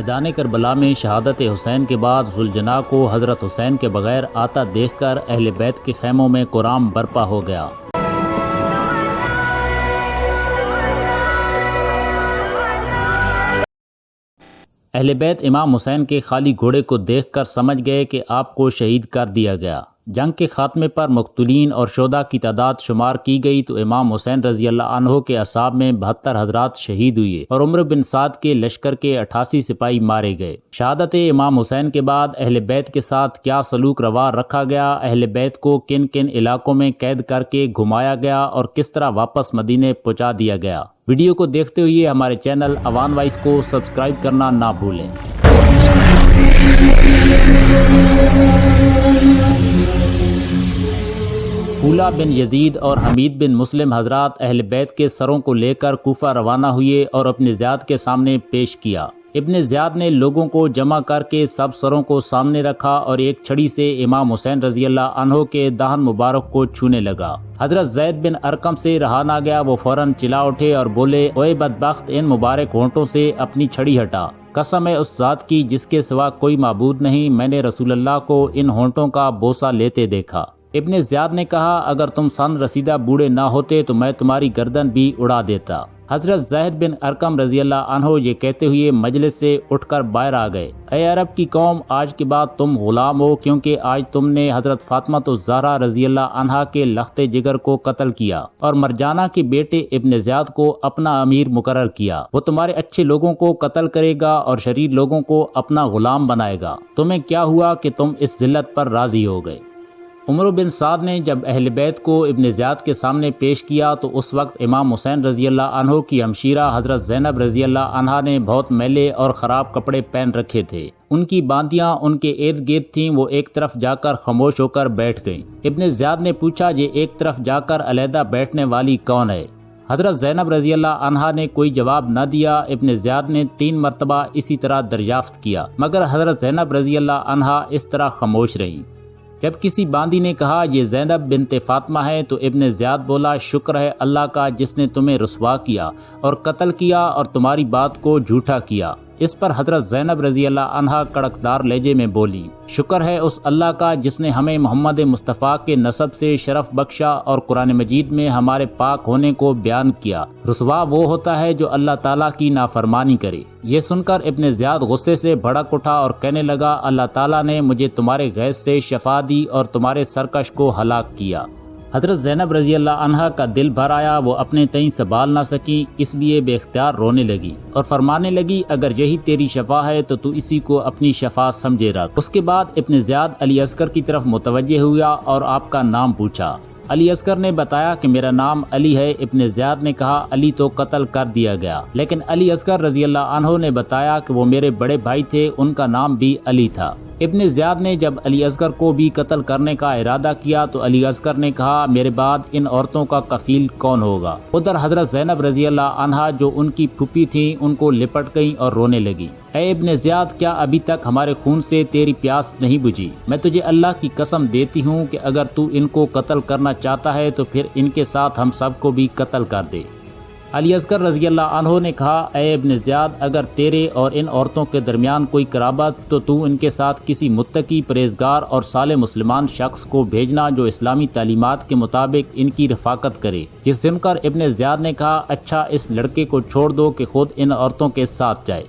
میدان کربلا میں شہادت حسین کے بعد ذوالجناح کو حضرت حسین کے بغیر آتا دیکھ کر اہل بیت کے خیموں میں کرام برپا ہو گیا۔ اہل بیت امام حسین کے خالی گھوڑے کو دیکھ کر سمجھ گئے کہ آپ کو شہید کر دیا گیا۔ جنگ کے خاتمے پر مقتولین اور شہداء کی تعداد شمار کی گئی تو امام حسین رضی اللہ عنہ کے اصحاب میں 72 حضرات شہید ہوئے اور عمر بن سعد کے لشکر کے 88 سپاہی مارے گئے۔ شہادت امام حسین کے بعد اہل بیت کے ساتھ کیا سلوک روا رکھا گیا، اہل بیت کو کن کن علاقوں میں قید کر کے گھمایا گیا اور کس طرح واپس مدینے پہنچا دیا گیا، ویڈیو کو دیکھتے ہوئے ہمارے چینل اوان وائس کو سبسکرائب کرنا نہ بھولیں۔ پھولا بن یزید اور حمید بن مسلم حضرات اہل بیت کے سروں کو لے کر کوفہ روانہ ہوئے اور ابن زیاد کے سامنے پیش کیا۔ ابن زیاد نے لوگوں کو جمع کر کے سب سروں کو سامنے رکھا اور ایک چھڑی سے امام حسین رضی اللہ عنہ کے دہن مبارک کو چھونے لگا۔ حضرت زید بن ارقم سے رہا نہ گیا، وہ فوراً چلا اٹھے اور بولے، اوے بدبخت، ان مبارک ہونٹوں سے اپنی چھڑی ہٹا۔ قسم ہے اس ذات کی جس کے سوا کوئی معبود نہیں، میں نے رسول اللہ کو ان ہونٹوں کا بوسہ لیتے دیکھا۔ ابن زیاد نے کہا، اگر تم سن رسیدہ بوڑھے نہ ہوتے تو میں تمہاری گردن بھی اڑا دیتا۔ حضرت زید بن ارقم رضی اللہ عنہ یہ کہتے ہوئے مجلس سے اٹھ کر باہر آ گئے۔ اے عرب کی قوم، آج کے بعد تم غلام ہو، کیونکہ آج تم نے حضرت فاطمہ الزہرا رضی اللہ عنہا کے لخت جگر کو قتل کیا اور مرجانہ کے بیٹے ابن زیاد کو اپنا امیر مقرر کیا۔ وہ تمہارے اچھے لوگوں کو قتل کرے گا اور شریر لوگوں کو اپنا غلام بنائے گا۔ تمہیں کیا ہوا کہ تم اس ذلت پر راضی ہو گئے؟ عمر بن سعد نے جب اہل بیت کو ابن زیاد کے سامنے پیش کیا تو اس وقت امام حسین رضی اللہ عنہ کی ہمشیرہ حضرت زینب رضی اللہ عنہا نے بہت میلے اور خراب کپڑے پہن رکھے تھے۔ ان کی باندیاں ان کے ارد گرد تھیں، وہ ایک طرف جا کر خاموش ہو کر بیٹھ گئیں۔ ابن زیاد نے پوچھا، یہ ایک طرف جا کر علیحدہ بیٹھنے والی کون ہے؟ حضرت زینب رضی اللہ عنہا نے کوئی جواب نہ دیا۔ ابن زیاد نے 3 مرتبہ اسی طرح دریافت کیا، مگر حضرت زینب رضی اللہ عنہا اس طرح خاموش رہیں۔ جب کسی باندی نے کہا، یہ زینب بنت فاطمہ ہے، تو ابن زیاد بولا، شکر ہے اللہ کا جس نے تمہیں رسوا کیا اور قتل کیا اور تمہاری بات کو جھوٹا کیا۔ اس پر حضرت زینب رضی اللہ عنہا کڑکدار لہجے میں بولی، شکر ہے اس اللہ کا جس نے ہمیں محمد مصطفیٰ کے نسب سے شرف بخشا اور قرآن مجید میں ہمارے پاک ہونے کو بیان کیا۔ رسوا وہ ہوتا ہے جو اللہ تعالیٰ کی نافرمانی کرے۔ یہ سن کر ابن زیاد غصے سے بھڑک اٹھا اور کہنے لگا، اللہ تعالیٰ نے مجھے تمہارے غیظ سے شفا دی اور تمہارے سرکش کو ہلاک کیا۔ حضرت زینب رضی اللہ عنہا کا دل بھر آیا، وہ اپنے تئیں سنبھال نہ سکی، اس لیے بے اختیار رونے لگی اور فرمانے لگی، اگر یہی تیری شفا ہے تو اسی کو اپنی شفا سمجھے رکھ۔ اس کے بعد ابن زیاد علی اصغر کی طرف متوجہ ہوا اور آپ کا نام پوچھا۔ علی اصغر نے بتایا کہ میرا نام علی ہے۔ ابن زیاد نے کہا، علی تو قتل کر دیا گیا، لیکن علی اصغر رضی اللہ عنہ نے بتایا کہ وہ میرے بڑے بھائی تھے، ان کا نام بھی علی تھا۔ ابن زیاد نے جب علی اصغر کو بھی قتل کرنے کا ارادہ کیا تو علی اصغر نے کہا، میرے بعد ان عورتوں کا کفیل کون ہوگا؟ ادھر حضرت زینب رضی اللہ عنہا جو ان کی پھوپھی تھیں، ان کو لپٹ گئیں اور رونے لگی۔ اے ابن زیاد، کیا ابھی تک ہمارے خون سے تیری پیاس نہیں بجھی؟ میں تجھے اللہ کی قسم دیتی ہوں کہ اگر تو ان کو قتل کرنا چاہتا ہے تو پھر ان کے ساتھ ہم سب کو بھی قتل کر دے۔ علی اصغر رضی اللہ عنہ نے کہا، اے ابن زیاد، اگر تیرے اور ان عورتوں کے درمیان کوئی قرابت تو ان کے ساتھ کسی متقی، پرہیزگار اور صالح مسلمان شخص کو بھیجنا جو اسلامی تعلیمات کے مطابق ان کی رفاقت کرے۔ یہ سن کر ابن زیاد نے کہا، اچھا اس لڑکے کو چھوڑ دو کہ خود ان عورتوں کے ساتھ جائے۔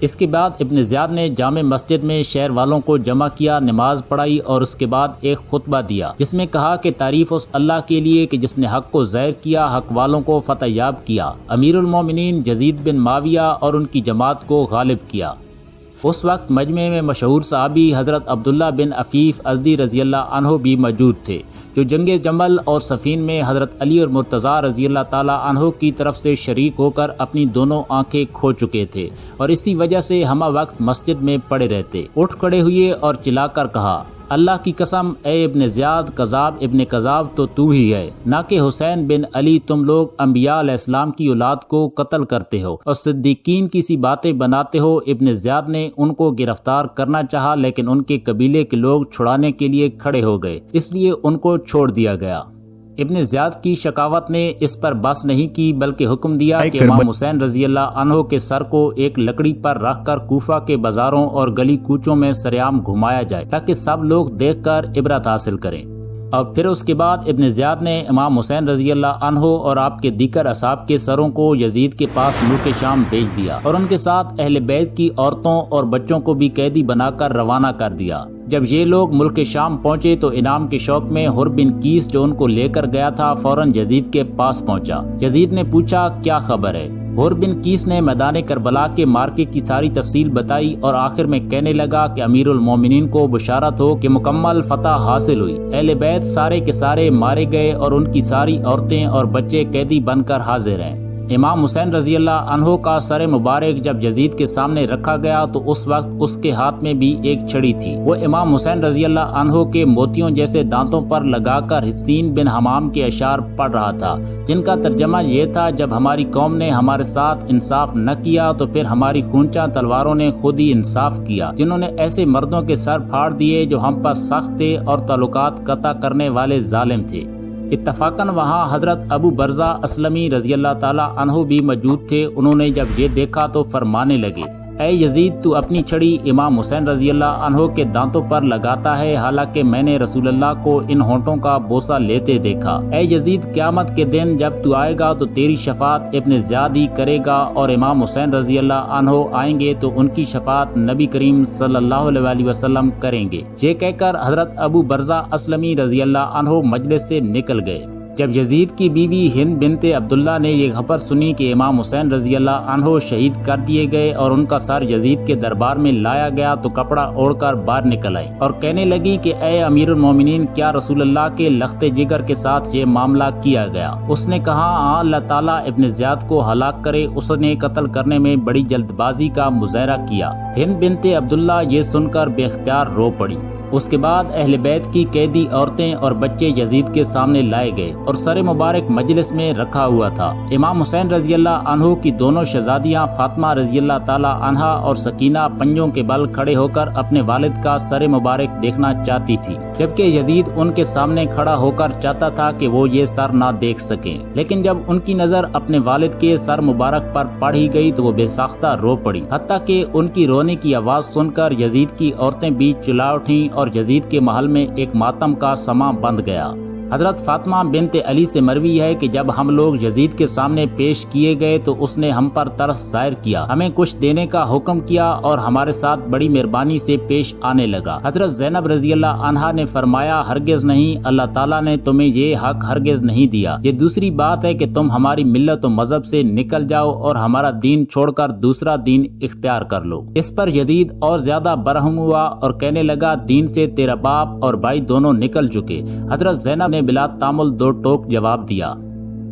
اس کے بعد ابن زیاد نے جامع مسجد میں شہر والوں کو جمع کیا، نماز پڑھائی اور اس کے بعد ایک خطبہ دیا جس میں کہا کہ تعریف اس اللہ کے لیے کہ جس نے حق کو ظاہر کیا، حق والوں کو فتح یاب کیا، امیر المومنین یزید بن معاویہ اور ان کی جماعت کو غالب کیا۔ اس وقت مجمع میں مشہور صحابی حضرت عبداللہ بن عفیف ازدی رضی اللہ عنہ بھی موجود تھے، جو جنگ جمل اور صفین میں حضرت علی اور مرتضیٰ رضی اللہ تعالی عنہ کی طرف سے شریک ہو کر اپنی دونوں آنکھیں کھو چکے تھے اور اسی وجہ سے ہمہ وقت مسجد میں پڑے رہتے۔ اٹھ کھڑے ہوئے اور چلا کر کہا، اللہ کی قسم، اے ابن زیاد، کذاب ابن کذاب تو ہی ہے، نہ کہ حسین بن علی۔ تم لوگ انبیاء علیہ السلام کی اولاد کو قتل کرتے ہو اور صدیقین کی سی باتیں بناتے ہو۔ ابن زیاد نے ان کو گرفتار کرنا چاہا، لیکن ان کے قبیلے کے لوگ چھڑانے کے لیے کھڑے ہو گئے، اس لیے ان کو چھوڑ دیا گیا۔ ابن زیاد کی شکاوت نے اس پر بس نہیں کی بلکہ حکم دیا کہ امام حسین رضی اللہ عنہ کے سر کو ایک لکڑی پر رکھ کر کوفہ کے بازاروں اور گلی کوچوں میں سرعام گھمایا جائے تاکہ سب لوگ دیکھ کر عبرت حاصل کریں۔ اور پھر اس کے بعد ابن زیاد نے امام حسین رضی اللہ عنہ اور آپ کے دیگر اصحاب کے سروں کو یزید کے پاس ملک شام بھیج دیا اور ان کے ساتھ اہل بیت کی عورتوں اور بچوں کو بھی قیدی بنا کر روانہ کر دیا۔ جب یہ لوگ ملک شام پہنچے تو انعام کے شوق میں حر بن قیس جو ان کو لے کر گیا تھا فوراً یزید کے پاس پہنچا۔ یزید نے پوچھا کیا خبر ہے؟ حر بن قیس نے میدان کربلا کے مارکے کی ساری تفصیل بتائی اور آخر میں کہنے لگا کہ امیر المومنین کو بشارت ہو کہ مکمل فتح حاصل ہوئی، اہل بیت سارے کے سارے مارے گئے اور ان کی ساری عورتیں اور بچے قیدی بن کر حاضر ہیں۔ امام حسین رضی اللہ عنہ کا سر مبارک جب یزید کے سامنے رکھا گیا تو اس وقت اس کے ہاتھ میں بھی ایک چھڑی تھی۔ وہ امام حسین رضی اللہ عنہ کے موتیوں جیسے دانتوں پر لگا کر حسین بن حمام کے اشعار پڑھ رہا تھا، جن کا ترجمہ یہ تھا جب ہماری قوم نے ہمارے ساتھ انصاف نہ کیا تو پھر ہماری خونچا تلواروں نے خود ہی انصاف کیا، جنہوں نے ایسے مردوں کے سر پھاڑ دیے جو ہم پر سخت تھے اور تعلقات قطع کرنے والے ظالم تھے۔ اتفاقاً وہاں حضرت ابو برزہ اسلمی رضی اللہ تعالیٰ عنہ بھی موجود تھے۔ انہوں نے جب یہ دیکھا تو فرمانے لگے، اے یزید تو اپنی چھڑی امام حسین رضی اللہ عنہ کے دانتوں پر لگاتا ہے، حالانکہ میں نے رسول اللہ کو ان ہونٹوں کا بوسہ لیتے دیکھا۔ اے یزید قیامت کے دن جب تو آئے گا تو تیری شفاعت ابن زیاد ہی کرے گا اور امام حسین رضی اللہ عنہ آئیں گے تو ان کی شفاعت نبی کریم صلی اللہ علیہ وسلم کریں گے۔ یہ کہہ کر حضرت ابو برزہ اسلمی رضی اللہ عنہ مجلس سے نکل گئے۔ جب یزید کی بیوی ہند بنت عبداللہ نے یہ خبر سنی کہ امام حسین رضی اللہ عنہ شہید کر دیے گئے اور ان کا سر یزید کے دربار میں لایا گیا تو کپڑا اوڑھ کر باہر نکل آئی اور کہنے لگی کہ اے امیر المومنین، کیا رسول اللہ کے لخت جگر کے ساتھ یہ معاملہ کیا گیا؟ اس نے کہا ہاں، اللہ تعالیٰ ابن زیاد کو ہلاک کرے، اس نے قتل کرنے میں بڑی جلد بازی کا مظاہرہ کیا۔ ہند بنت عبداللہ یہ سن کر بے اختیار رو پڑی۔ اس کے بعد اہل بیت کی قیدی عورتیں اور بچے یزید کے سامنے لائے گئے اور سر مبارک مجلس میں رکھا ہوا تھا۔ امام حسین رضی اللہ عنہ کی دونوں شہزادیاں فاطمہ رضی اللہ تعالی عنہا اور سکینہ پنجوں کے بل کھڑے ہو کر اپنے والد کا سر مبارک دیکھنا چاہتی تھی، جبکہ یزید ان کے سامنے کھڑا ہو کر چاہتا تھا کہ وہ یہ سر نہ دیکھ سکیں۔ لیکن جب ان کی نظر اپنے والد کے سر مبارک پر پڑ ہی گئی تو وہ بے ساختہ رو پڑی، حتیٰ کہ ان کی رونے کی آواز سن کر یزید کی عورتیں بھی چلا اٹھیں اور یزید کے محل میں ایک ماتم کا سماں بند گیا۔ حضرت فاطمہ بنت علی سے مروی ہے کہ جب ہم لوگ یزید کے سامنے پیش کیے گئے تو اس نے ہم پر ترس ظاہر کیا، ہمیں کچھ دینے کا حکم کیا اور ہمارے ساتھ بڑی مہربانی سے پیش آنے لگا۔ حضرت زینب رضی اللہ عنہا نے فرمایا ہرگز نہیں، اللہ تعالیٰ نے تمہیں یہ حق ہرگز نہیں دیا۔ یہ دوسری بات ہے کہ تم ہماری ملت و مذہب سے نکل جاؤ اور ہمارا دین چھوڑ کر دوسرا دین اختیار کر لو۔ اس پر یزید اور زیادہ برہم ہوا اور کہنے لگا دین سے تیرا باپ اور بھائی دونوں نکل چکے۔ حضرت زینب نے بلا تامل دو ٹوک جواب دیا،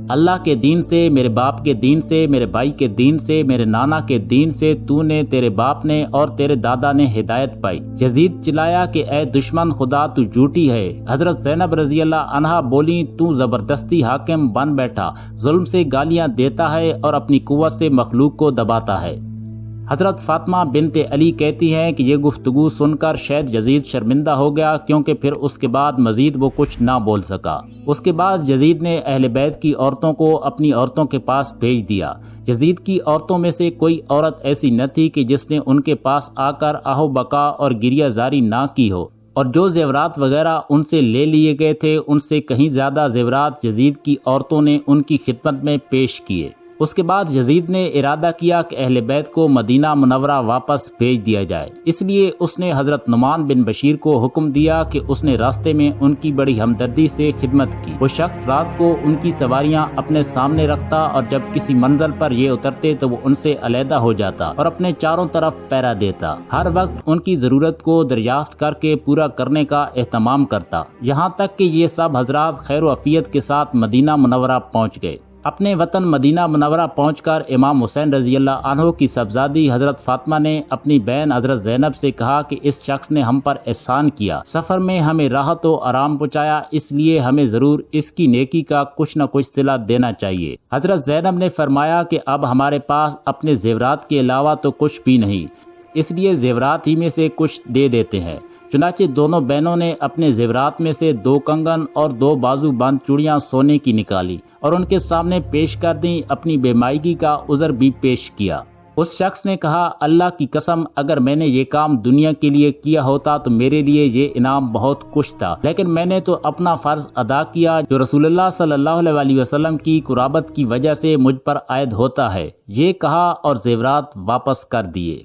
اللہ کے دین سے، میرے باپ کے دین سے، میرے بھائی کے دین سے، میرے نانا کے دین سے تو نے، تیرے باپ نے اور تیرے دادا نے ہدایت پائی۔ یزید چلایا کہ اے دشمن خدا تو جھوٹی ہے۔ حضرت زینب رضی اللہ عنہا بولی تو زبردستی حاکم بن بیٹھا، ظلم سے گالیاں دیتا ہے اور اپنی قوت سے مخلوق کو دباتا ہے۔ حضرت فاطمہ بنت علی کہتی ہیں کہ یہ گفتگو سن کر شاید یزید شرمندہ ہو گیا، کیونکہ پھر اس کے بعد مزید وہ کچھ نہ بول سکا۔ اس کے بعد یزید نے اہل بیت کی عورتوں کو اپنی عورتوں کے پاس بھیج دیا۔ یزید کی عورتوں میں سے کوئی عورت ایسی نہ تھی کہ جس نے ان کے پاس آ کر آہو بکا اور گریہ زاری نہ کی ہو، اور جو زیورات وغیرہ ان سے لے لیے گئے تھے ان سے کہیں زیادہ زیورات یزید کی عورتوں نے ان کی خدمت میں پیش کیے۔ اس کے بعد یزید نے ارادہ کیا کہ اہل بیت کو مدینہ منورہ واپس بھیج دیا جائے، اس لیے اس نے حضرت نعمان بن بشیر کو حکم دیا کہ اس نے راستے میں ان کی بڑی ہمدردی سے خدمت کی۔ وہ شخص رات کو ان کی سواریاں اپنے سامنے رکھتا اور جب کسی منزل پر یہ اترتے تو وہ ان سے علیحدہ ہو جاتا اور اپنے چاروں طرف پہرا دیتا، ہر وقت ان کی ضرورت کو دریافت کر کے پورا کرنے کا اہتمام کرتا، یہاں تک کہ یہ سب حضرات خیر و عافیت کے ساتھ مدینہ منورہ پہنچ گئے۔ اپنے وطن مدینہ منورہ پہنچ کر امام حسین رضی اللہ عنہ کی صاحبزادی حضرت فاطمہ نے اپنی بہن حضرت زینب سے کہا کہ اس شخص نے ہم پر احسان کیا، سفر میں ہمیں راحت و آرام پہنچایا، اس لیے ہمیں ضرور اس کی نیکی کا کچھ نہ کچھ صلہ دینا چاہیے۔ حضرت زینب نے فرمایا کہ اب ہمارے پاس اپنے زیورات کے علاوہ تو کچھ بھی نہیں، اس لیے زیورات ہی میں سے کچھ دے دیتے ہیں۔ چنانچہ دونوں بہنوں نے اپنے زیورات میں سے 2 کنگن اور 2 بازو بند چوڑیاں سونے کی نکالی اور ان کے سامنے پیش کر دیں، اپنی بے مائگی کا عذر بھی پیش کیا۔ اس شخص نے کہا، اللہ کی قسم، اگر میں نے یہ کام دنیا کے لیے کیا ہوتا تو میرے لیے یہ انعام بہت کچھ تھا، لیکن میں نے تو اپنا فرض ادا کیا جو رسول اللہ صلی اللہ علیہ وسلم کی قرابت کی وجہ سے مجھ پر عائد ہوتا ہے۔ یہ کہا اور زیورات واپس کر دیے۔